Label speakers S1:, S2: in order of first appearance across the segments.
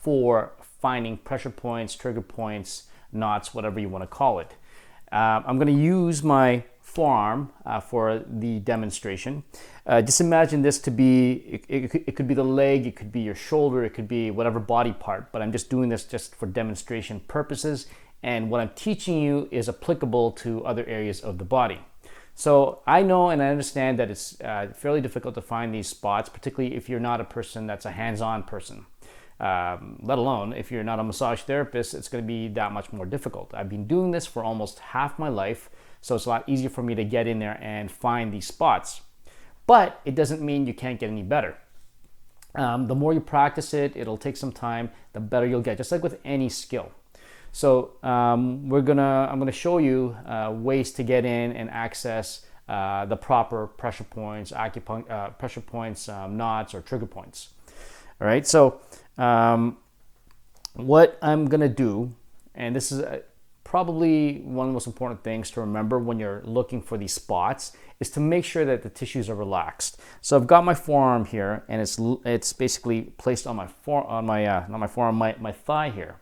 S1: for finding pressure points, trigger points, knots, whatever you want to call it. I'm going to use my forearm for the demonstration. Just imagine this to be, it could be the leg, it could be your shoulder, it could be whatever body part, but I'm just doing this just for demonstration purposes, and what I'm teaching you is applicable to other areas of the body. So I know and I understand that it's fairly difficult to find these spots, particularly if you're not a person that's a hands-on person. Let alone if you're not a massage therapist, it's going to be that much more difficult. I've been doing this for almost half my life, so it's a lot easier for me to get in there and find these spots. But it doesn't mean you can't get any better. The more you practice it, it'll take some time, the better you'll get, just like with any skill. So I'm gonna show you ways to get in and access the proper pressure points, pressure points, knots, or trigger points. All right, so what I'm gonna do, and this is probably one of the most important things to remember when you're looking for these spots, is to make sure that the tissues are relaxed. So I've got my forearm here, and it's basically placed on my my thigh here.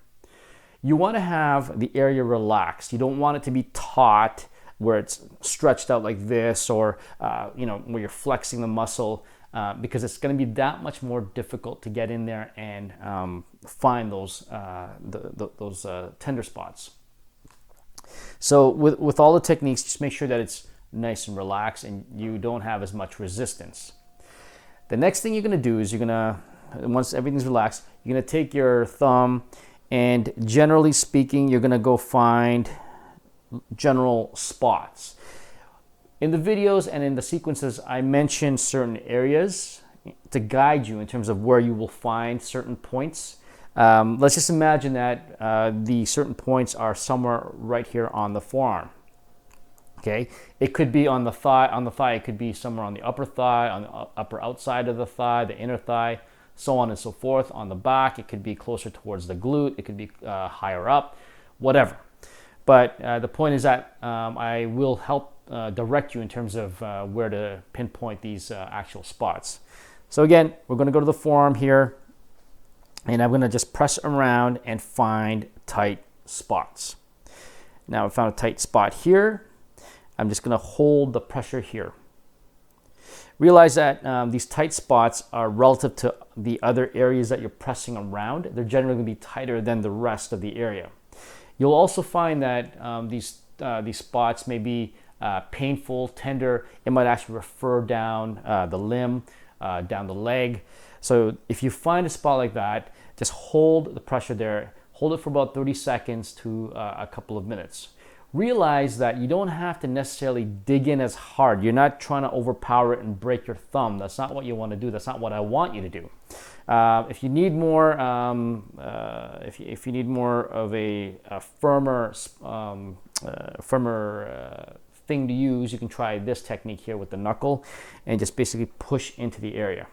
S1: You want to have the area relaxed. You don't want it to be taut, where it's stretched out like this, or where you're flexing the muscle, because it's going to be that much more difficult to get in there and find those tender spots. So with all the techniques, just make sure that it's nice and relaxed and you don't have as much resistance. The next thing you're going to do is once everything's relaxed, you're going to take your thumb, and generally speaking, you're going to go find general spots. In the videos and in the sequences, I mention certain areas to guide you in terms of where you will find certain points. Let's just imagine that the certain points are somewhere right here on the forearm. Okay, it could be on the thigh. On the thigh, it could be somewhere on the upper thigh, on the upper outside of the thigh, the inner thigh, so on and so forth. On the back, it could be closer towards the glute. It could be higher up, whatever. But the point is that I will help direct you in terms of where to pinpoint these actual spots. So again, we're going to go to the forearm here, and I'm going to just press around and find tight spots. Now I found a tight spot here. I'm just going to hold the pressure here. Realize that these tight spots are relative to the other areas that you're pressing around. They're generally going to be tighter than the rest of the area. You'll also find that these spots may be painful, tender. It might actually refer down the limb, down the leg. So if you find a spot like that, just hold the pressure there. Hold it for about 30 seconds to a couple of minutes. Realize that you don't have to necessarily dig in as hard. You're not trying to overpower it and break your thumb. That's not what you want to do. That's not what I want you to do. If you need more, if you need more of a firmer thing to use, you can try this technique here with the knuckle and just basically push into the area.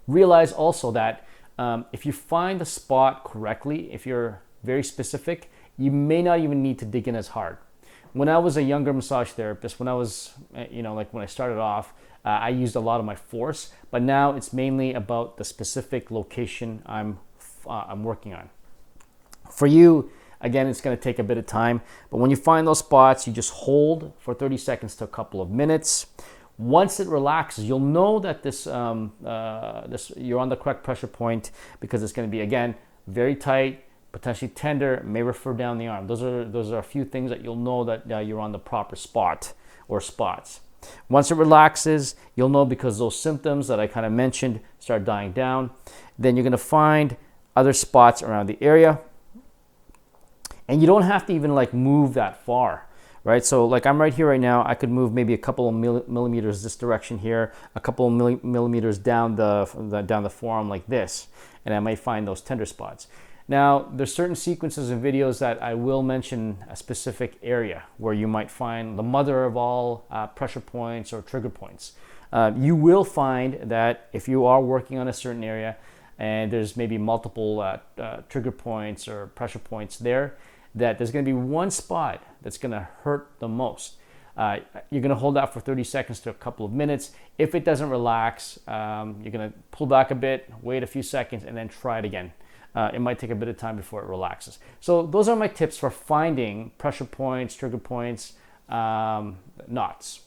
S1: Realize also that if you find the spot correctly, if you're very specific, you may not even need to dig in as hard. When I was a younger massage therapist, when I was, when I started off, I used a lot of my force, but now it's mainly about the specific location I'm working on. For you, again, it's going to take a bit of time, but when you find those spots, you just hold for 30 seconds to a couple of minutes. Once it relaxes, you'll know that you're on the correct pressure point, because it's going to be, again, very tight, potentially tender, may refer down the arm. Those are a few things that you'll know that you're on the proper spot or spots. Once it relaxes, you'll know, because those symptoms that I kind of mentioned start dying down. Then you're going to find other spots around the area, and you don't have to even move that far, right? So I'm right here right now. I could move maybe a couple of millimeters this direction here, a couple of millimeters down the forearm like this, and I might find those tender spots. Now, there's certain sequences and videos that I will mention a specific area where you might find the mother of all pressure points or trigger points. You will find that if you are working on a certain area and there's maybe multiple trigger points or pressure points there, that there's going to be one spot that's going to hurt the most. You're going to hold that for 30 seconds to a couple of minutes. If it doesn't relax, you're going to pull back a bit, wait a few seconds, and then try it again. It might take a bit of time before it relaxes. So those are my tips for finding pressure points, trigger points, knots.